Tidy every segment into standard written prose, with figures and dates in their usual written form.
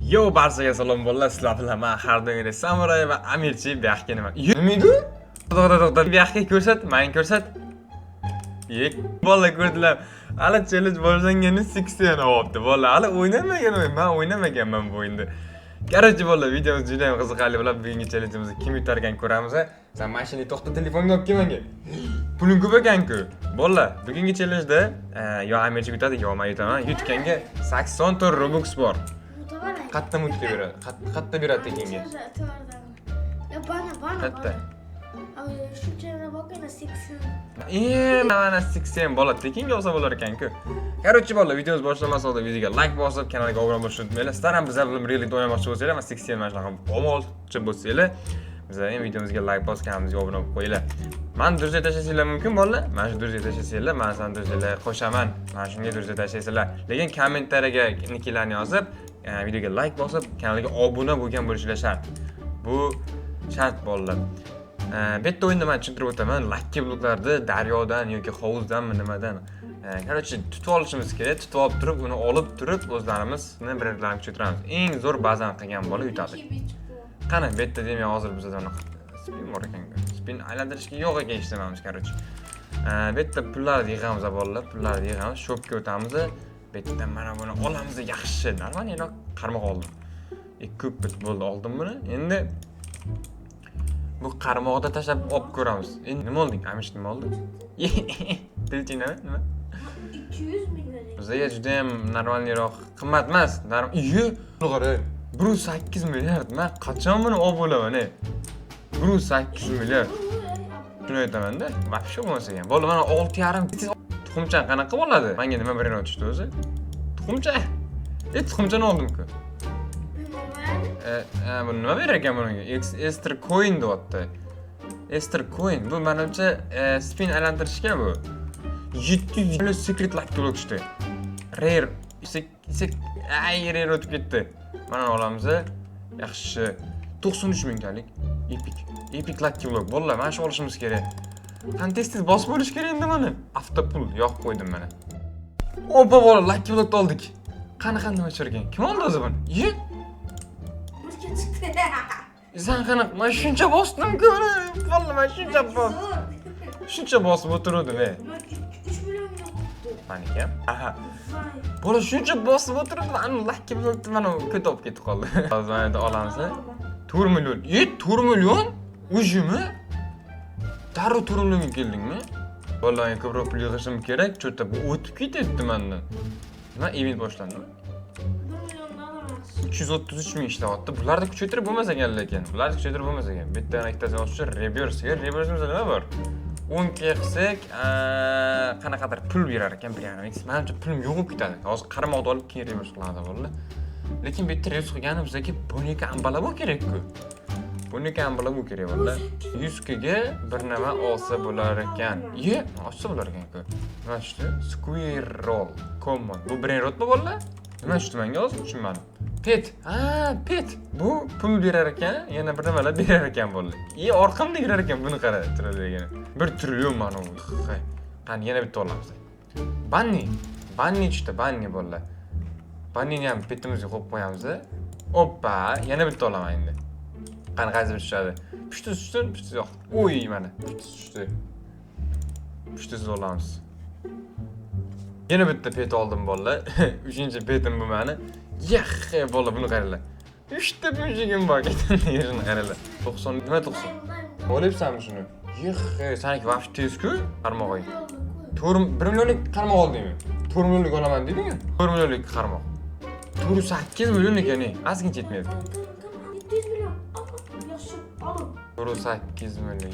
Yo barchaga salom bolalar, sizlar bilan men har doimgidek Samuray va Amirchi bu yoqqa nima? Yurmaydi? To'xta, bu yoqqa ko'rsat, men ko'rsat. Yek bolalar ko'rdilar. Hali challenge boshlangani 60 olibdi. Bolalar hali o'ynamagan o'yin. Men o'ynamaganman bu o'yinda. Короче, bolalar, videomiz juda ham qiziqarli bo'lib, bugungi challenge'imizni kim yutargan ko'ramiz. Sen mashinani to'xta, telefonga olib kel menga. Puling ko'p ekan-ku. Bolalar, bugungi challenge'da yo Amirchi yutadi, yo men yutaman. Yutganga 80 ta Robux bor. Qatta mutga beradi. Qatta beradi tekinga. Ya bana. Qatta. Shunchani bokina 80. Mana 80 bola tekinga olsa bo'lar ekan-ku. Короче, bolalar, videomiz boshlamas oldin videoga like bosib, kanalga obuna bo'lishni unutmanglar. Sizlar ham bizlar bilan birgalikda o'ynamoqchi bo'lsanglar, mana 80 mana shunaqa omoqchi bo'lsanglar, bizlar ham videomizga like bosib, kanalimizga obuna bo'lib qo'yinglar. Men durja tashlasanglar mumkin bolalar. Mana shu durja tashlasanglar, men sizlarni durjalarga qo'shaman. Mana shunga durja tashlaysizlar. Lekin kommentariyaga nikilarni yozib, videoga like bosib, kanalga obuna bo'lgan bo'lishingiz shart. Bu shart bolalar. Bu yerda o'yinda men tushuntirib o'taman. Lucky bloklarni daryodan yoki hovuzdanmi nimadan. Короче, tutib olishimiz kerak. Tutib olib turib, uni olib turib, o'zlarimizni birlarni kuchaytiramiz. Eng zo'r bazani qilgan bola yutadi. Qani, bu yerda demak hozir bizda unaqa spin bor ekan. Spin aylantirishga yo'q ekan ishlamamiz, короче. Bu yerda pullarni yig'amiz, bolalar. Pullarni yig'amiz, shopga o'tamiz. Bu yerda mana buni olamiz, yaxshi. Normalniroq qarmoq oldim. Ko'p bo'ldi, oldim buni. Endi bu qarmoqda tashlab olib ko'ramiz. Endi nima olding? Amish nima oldi? Dilchinami? Nima? 200 ming bering. Bizga juda ham normalniroq, qimmat emas. Iyo, qara. 1.8 milliard. Men qachon buni olib bo'laman, 1.8 milliard. Shuni aytaman-da, вообще bo'lmasa ham. Bo'ldi, mana 6.5 tuxumchan qanaqa bo'ladi? Menga nima berib o'tishdi o'zi? Tuxumcha. Tuxumchani oldim-ku. Bu nima berar ekan bunga? Ester coin deyapti. Ester coin. Bu menimcha spin aylantirishga bu. 700 secret lucky block tushdi. Rare. Rare o'tib ketdi. Mana olamiz. Yaxshi. 93 mingtalik epic lucky block. Bolalar, mana shu olishimiz kerak. Qanday bosib bo'lish kerak endi mana. Avtopul yoqib qo'ydim mana. Opa bolalar, lucky block oldik. Qani nima chirgan? Kim oldi o'zi buni? Sen qanaqa? Men shuncha bosdim-ku. Vallahi men shuncha bosib o'tirdim, 3 million yo'qdi. Meniki ham. Aha. Bola shuncha bosib o'tirdim, ana lucky blockni mana ko'tib ketib qoldi. Hozir mana endi olamiz. 4 million. 4 million? O'zimi? Darrov 4 millionga keldingmi? Vallahi ko'proq pul yig'ishim kerak, cho'ta bu o'tib ketdi mendan. Nima event boshlandimi? 333 ming ishlayapti. Bularni kuchaytirib bo'lmas ekan lekin. Bularni kuchaytirib bo'lmas ekan. Bittadan ikkitasini olishsa reverse. Reverse'imizda nima bor? 10 ga qilsak, qanaqadir pul berar ekan, bilmadim. Menimcha pulim yo'q bo'lib ketadi. Hozir qarmoqni olib keyin reverse qiladi bolalar. Lekin bu yerda reverse qilgani bizga boneka ambala bo'l kerak-ku. Boneka ambala bo'l kerak bolalar. 100 ga bir nima olsa bo'lar ekan. Olsa bo'lar ekan-ku. Nima tushdi? Square roll common. Bu brain rotmi bolalar? Nima tushdi menga hozir tushunmadim. Pet. Pet. Bu pul berar ekan, yana bir nimalar berar ekan bolalar. Orqamda yurar ekan, buni qara, turadigan. 1 trillion mana u. Qani yana bitta olamiz. Banni tushdi, banni bolalar. Bannini ham petimizga qo'yib qo'yamiz. Oppa, yana bitta olaman endi. Qani qaysi bir tushadi? Pushti yo'q. Oy, mana tushdi. Pushti olamiz. Yana bitta pet oldim bolalar. 3-chi petim bu meni. Bola buni qaranglar. 3 ta pujigim bor ekan, yerini qaranglar. 90 nima 90? Olyapsanmi shuni? Saniki вообще tez-ku, qarmoq. 1 millionlik qarmoq oldingmi? 4 millionlik olaman deding-ku. 4 millionlik qarmoq. 8 million ekan, azgina yetmaydi. 700 million. Yaxshi, olim. 8 million.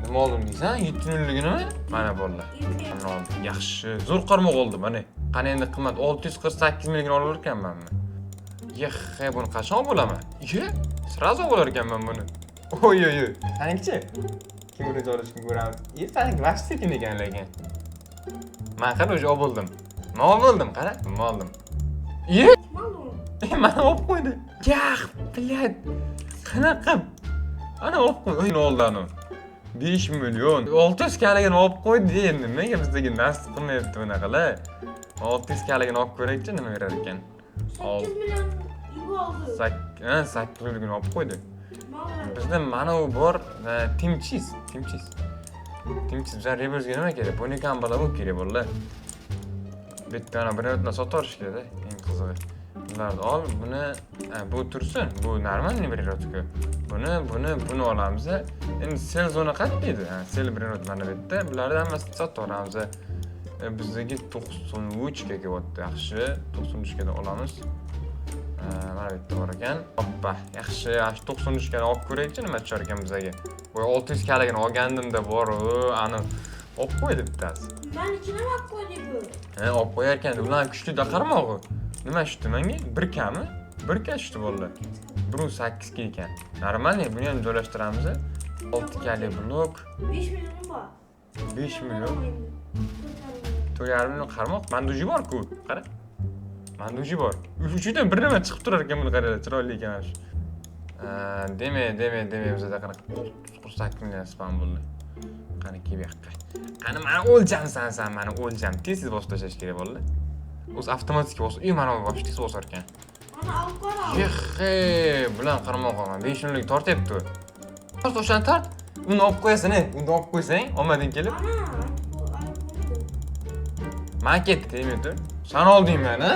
Nima oldim deysan? 7 millionligini mi? Mana bolalar. Mana oldim. Yaxshi, zo'r qarmoq oldim, mana. Qani endi qimmat 648 millionga olar ekanmanmi? Buni qachon olib bo'laman? Sразу olar ekanman buni. Oy. Sanikichi? Kim birinchi olishni ko'ramiz. Saniki vaqt sekin ekan lekin. Men qani o'sha olib bo'ldim. Men olib bo'ldim, qara. Men oldim. Mana olib qo'ydi. Блядь. Qanaqa? Ana olib qo'ydi. O'yin oldi ana. 5 million. 600 kaligini olib qo'ydi endi. Nega bizdagi nasib qilmayapti bunaqalar? 600 kaligini olib ko'rakchi, nima berar ekan? 8 million bu oldu. 8 million olib qo'ydi. Mağara. Bizda mana u bor, Timchiz. Bizlar reversga nima kerak? Buni ham bola bu kerak bo'ldi. Bittani bir o'tna sotish kerak, eng qizig'i. Bularni ol, buni bu tursin. Bu normalniy bir rotku. Buni olamiz. Endi sel zona qatlaydi. Sel bir rot mana bu yerda. Bularni hammasini sotib olamiz. Bizdagi 93 ga kelyapti. Yaxshi, 93 ga olamiz. Mana bu yerda bor ekan. Hoppa, yaxshi, 93 ga olib ko'raylikchi nima tushar ekan bizga. Bu 600 kaligini olgandimda bor, aniq olib qo'ydi bittasi. Ben içine bak koydu bu. Olib qo'yar ekan. Ular kuchli da qarmog'i. Nima tushdi menga? 1 kami? 1 ka tushdi bo'ldi. 1.8 ga ekan. Normalniy buni ham joylashtiramiz. 6 kali blok. 5 milyonum var. 5 million. 4,5 million qarmoq. Manduji bor-ku. Qara. Manduji bor. Uchidan bir nima chiqib turar ekan buni qaranglar, chiroyli ekan shu. Deme bizda qanaqa 48 million spam bo'ldi. Qani kelib yoqqa. Qani meni o'lchamsan sen, meni o'lcham. Tez bosib tashlash kerak bo'ldi. O'zi avtomatik bosib, mana bu boshqa tez bosar ekan. Ana alıp kara. Yehe, bilan qarmoq olman. 5 millionlik tortyapti. O'shani tort. Uni olib qo'yasan, uni olib qo'ysang, olmading kelib. Ana bu koydu. Men ketdi, tegmay tur. Sen olding meni,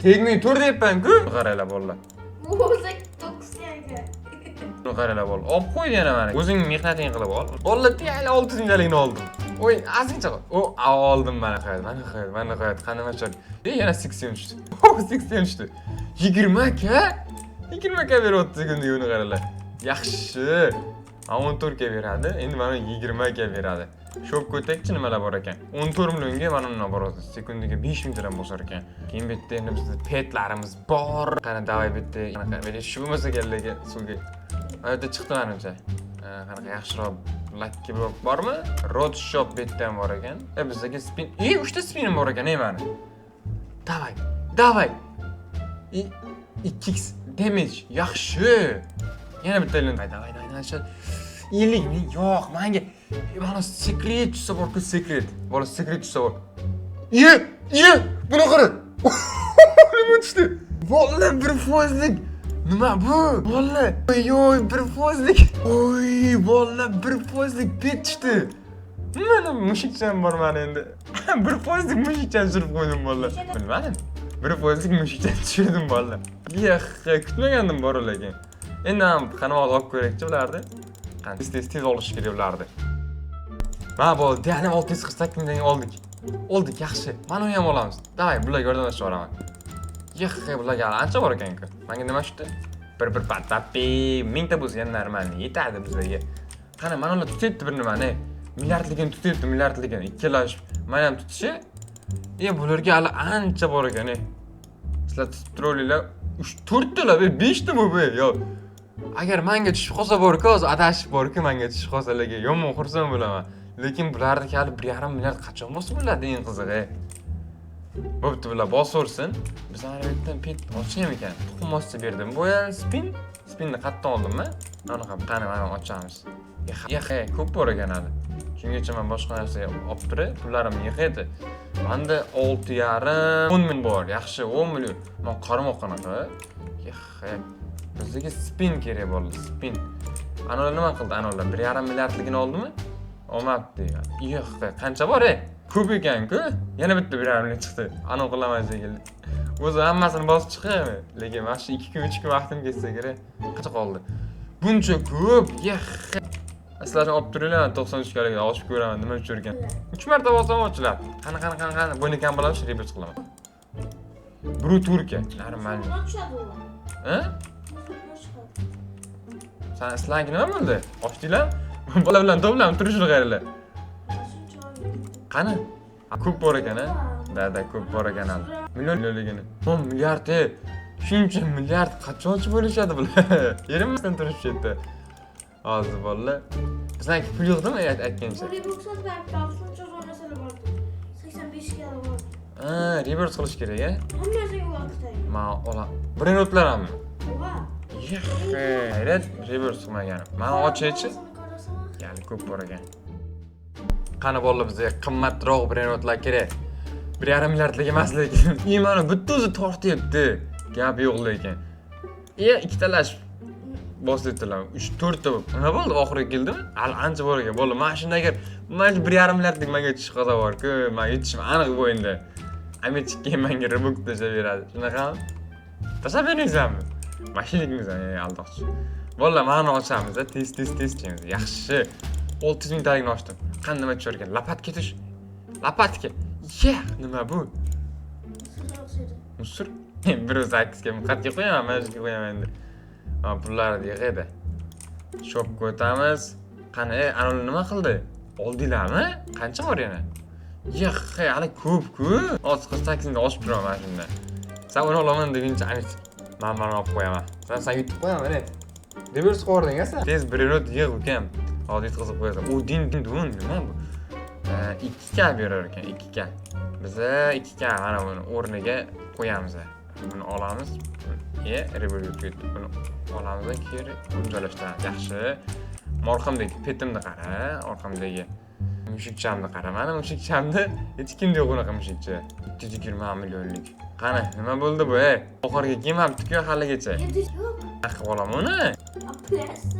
tegmay tur deyapman-ku. Qaranglar bolalar. Bu 9 yaga. Buni qaranglar bolalar. Olib qo'ydi yana meni. O'zing mehnating qilib ol. Bolalar deyali 600 minglikni oldim. Oy, azingcha oldim mana qo'yadi. Qanaqa chiq. Yana 80 tushdi. 80 tushdi. 20 ka? 20 ka beryapti kundiga uni qaranglar. Yaxshi. 14 ga beradi. Endi mana 20 ga beradi. Shop ko'takchi nimalar bor ekan? 14 millionga mana bundan boradi. Sekundiga 5000 dirham bosar ekan. Keyin bu yerda endi bizda petlarimiz bor. Qani davay bu yerda qanaqa shu bo'lmasa kelinlarga suvga. Mana yerda chiqdi menimcha. Qanaqa yaxshiroq lakki bormi? Road shop bu yerda ham bor ekan. Bizga spin. 3 ta spinim bor ekan, mani. Davay. 2x damage. Yaxshi. Yana bitta ilin. Davay. 50 ming. Yo'q, menga mana secret tushsa bor-ku, secret. Bola secret tushsa bor. Buni qara. Nima tushdi? Bola 1%lik. Nima bu? Bola. Oy, 1%lik. Oy, bola 1%lik bet tushdi. Mana mushukchan bor mana endi. 1%lik mushukchan surib qo'ydim bola. Bilmadim. 1%lik mushukchan tushirdim bola. Kutmagandim bor lekin. Endi ham qanot olib ko'rakchi bularni. Tez olish kerak ularni. Mana bo'ldi, yana 648 mingdan oldik, yaxshi. Mana uni ham olamiz. Davay, bularga yordamlashib boraman. Bularga ancha bor ekan-ku. Menga nima tushdi? Bir patapi, 1000 ta bo'lsa ham normalniy yetadi bizga. Qani, mana ular tutyapti bir nimani. Milliardligini tutyapti. Ikkalashib, mana ham tutishi. Bularga hali ancha bor ekan. Sizlar tutib turolinglar. 4 talar, 5 ta bu. Yo. Agar menga tushib qolsa bor-ku, hozir adashib bor-ku, menga tushib qolsalarga yomon xursand bo'laman. Lekin bularni hali 1,5 milliard qachon bosib bo'ladi eng qizig'i. Bo'pti, bular bosaversin. Biz mana bu yerdan pet ochaymi ekan? Tuxum mossa berdim. Bu ham spinni qayerdan oldimmi? Qani mana ochamiz. Ko'p bor ekan hali. Shungacha men boshqa narsa olib turib, pullarim yig'adi. Menda 6,5 10 ming bor. Yaxshi, 10 million. Men qarmoq qanaqa? Bizga spin kerak bo'ldi, spin. Anolar nima qildi? Anolar 1,5 milliardligini oldimi? Olmabdi. Qancha bor, Ko'p ekan-ku. Yana bitta 1,5 million chiqdi. Ano qilaman keldi. O'zi hammasini bosib chiqaymi? Lekin mana shu 2 kun 3 kun vaqtim ketsa kerak. Qancha qoldi? Buncha ko'p. Sizlarni olib turinglar, 93 kaligini ochib ko'raman, nima uchun ekan. 3 marta bosam ochiladi. Qani. Buni kam bo'ladi, ribet qilaman. Bru Turkiya, normal. Sen sizlarga nima bo'ldi? Ochdinglar? Bola bilan to'planib turishni qaranglar. Qani? Ko'p bor ekan-a? Da, ko'p bor ekan hali. Millionligini. 10 milliard. Shuncha milliard qachonchi bo'lishadi bular? Yerimizdan turib ketdi. Hozir bolalar. Sizlarga pul yo'qdimi aytgancha? Rebux'dan beribdi, shuncha o'ynasalar bo'ldi. 85 ga oldi. Reverse qilish kerak-a? Hammasiga vaqtda. Men olam. Brendotlarmi? Va. Hayrat, reverse qilmagan. Men ochaychi. Ya'ni ko'p bor ekan. Qani bolalar bizga qimmatroq brendotlar kerak. 1,5 milliardlik emas lekin. Mana bitta o'zi tortyapti. Gap yo'q lekin. Ikkitalashib bosdilar. 3-4 ta. Nima bo'ldi? Oxiriga keldimi? Hali ancha bor ekan. Bo'ldi. Mana shunda agar mana 1,5 milliardlik menga tushib qolsa bor-ku, men yetishim aniq bu endi. Ametchikka menga ribuk tashlab beradi. Shunaqami? Tashlab bermaysanmi? Mashinagingiz aldoqchi. Bo'ldi, mana ochamiz, tez chimiz. Yaxshi. 600 ming talikni ochdim. Qanday nima tushar ekan? Lapatka tush. Lapatka. Nima bu? Musur. 1.8 ga muqatga qo'yaman, mana shunga qo'yaman endi. Pullarni yig'adi. Shopga o'tamiz. Qani, anol nima qildi? Oldinglarmi? Qancha bor yana? Hali ko'p-ku. 8 mingga ochib turaman mana shunda. Sen uni olaman deguncha amit. Men olib qo'yaman. Sen yutib qo'yaman, mana. Debers qo'rding sen. Tez bir minut yig' ukam. Hozir yutqizib qo'yasan. U din nima bu? 2 ka berar ekan, 2 ka. Biz 2 ka mana buni o'rniga qo'yamiz. Buni olamiz. Revolut yutib buni olamiz, keyin joylashtiramiz. Yaxshi. Orqamdagi petimni qara, orqamdagi mushukchamni qara. Mana mushukchamni hech kimda yo'q unaqa mushukcha. 220 millionlik. Qani, nima bo'ldi bu? Oxirgi kelmabdi-ku haligacha. Yo'q. Qilib olaman uni. Pulsiz.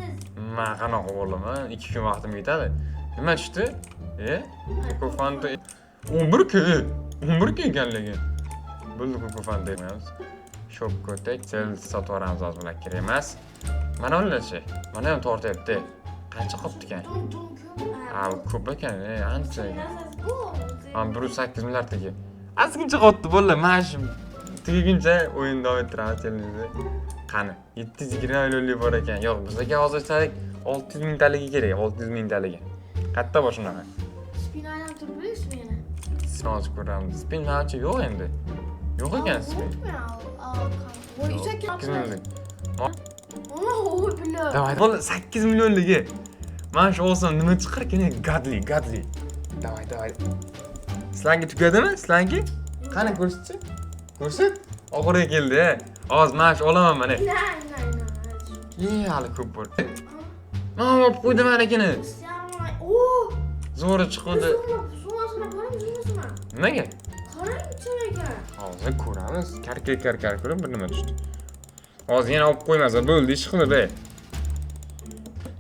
Men qanaqa bo'laman? 2 kun vaqtim yetadi. Nima tushdi? Kofanta 11 ku. 11 ku ekanligi. Bo'ldi kofanta deymiz. Shopga o'tib, sel sotib olamiz hozir bular kerak emas. Mana ularchi. Mana ham tortyapti. Qancha qopti ekan? Ko'p ekan, ancha. 1.8 milliard ekan. Azgincha qotdi bo'ldi. Mana shu tugaguncha o'yin davom ettiramiz elimizda. Qani, 720 millionlik bor ekan. Yo'q, bizga hozirchalik 600 ming taligi kerak, 600 ming taligi. Qayerda bor shunaqa? Spin turibsizmi yana? Spin ko'ramiz. Spin halicha yo'q endi. Yo'q ekan spin. Voy, 8 millionlik. Voy, billah. Davay, bo'ldi 8 millionligi. Mana shu olsam nima chiqar ekan? Gadli. Davay. Sizlarga tugadimi? Sizlarga? Qani ko'rsatchi? Ko'rsat. Oxiriga keldi. Hozir mana shu olaman mana. Hali ko'p bor. Mana olib qo'ydim manakini. Zo'ri chiqdi. Nimaga? Hozir ko'ramiz. Kar ko'rib bir nima tushdi. Hozir yana olib qo'ymasa bo'ldi, ish qildi.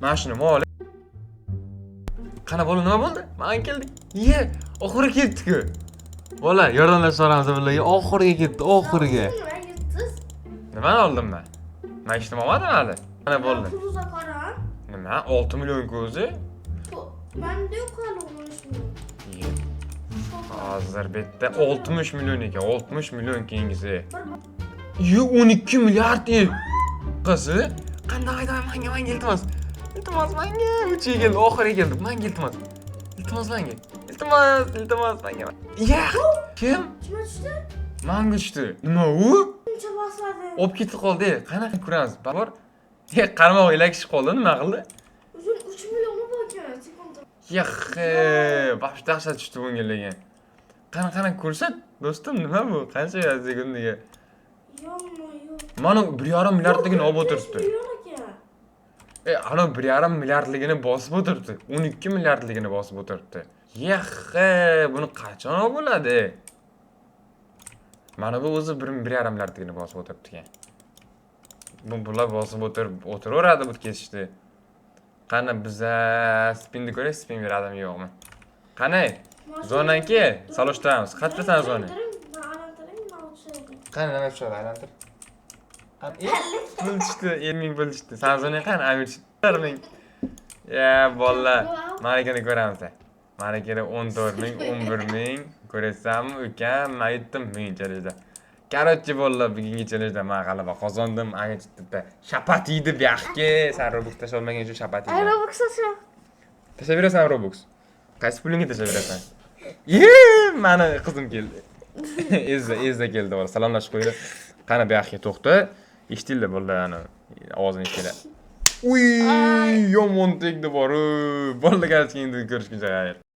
Mana shuni ol. Qana bola nima bo'ldi? Men keldik. Oxiriga ketdi-ku. Bola, yordamlashib olamiz billaga. Oxiriga ketdi, oxiriga. Nimani oldim men? Men ishtim olmadim hali. Mana bo'ldi. Nima? 6 million ko'zi? Menda yo'q hali 13 million. Hozir bitta 60 million ekan, 60 million keyingisi. 12 milliard qizi. Qanday menga iltimos. Iltimos menga, uchiga keldi, oxiriga keldi. Menga iltimos. Iltimos menga. Iltimos menga. Kim? Kimga tushdi? Menga tushdi. Nima u? Uncha bosmadi. Olib ketib qoldi. Qana ko'ramiz. Bor. Qarmoq ilakishib qoldi, nima qildi? Uzun 3 million bor ekan, sekunda. Bosh dahshat tushdi bunga lekin. Qana ko'rsat, do'stim, nima bu? Qancha sekundiga? Yo'q. Mana 1,5 milliardligini olib o'tiribdi. Ana 1,5 milliardligini bosib o'tiribdi. 12 milliardligini bosib o'tiribdi. Buni qachon olib bo'ladi? Mana bu o'zi 1,5 milliardligini bosib o'tiribdi ekan. Bu bular bosib o'tiraveradi bu kesishdi. Qani biza spinni ko'ray, spin beradimi yo'qmi? Qani? Zonanki, solishtiramiz. Qachon zona? Qani nima tushadi, aylantir. Pul tushdi, 50 ming pul tushdi. Sen zona qani, Amir? 1 ming. Bolalar, malikani ko'ramiz. Malikada 14 ming, 11 ming. Ko'rasanmi, ukam, men aytdim mingchalikda. Короче, bolalar, bugungi challenjda men g'alaba qozondim. Agachitda shapat yedi bu yoqqa. Sen Robux tashlab olmagan uchun shapat yedi. Robux tashlab. Tashlayverasan Robux. Qaysi pulingga tashlayverasan? Mani qizim keldi. Ezza keldi, bola. Salomlashib qo'ydi. Qani bu yoqqa to'xta. Eshitildi bolalar, ana ovozini eshitdilar. Yomon tegdi bor. Bolalar endi ko'rishguncha xayr.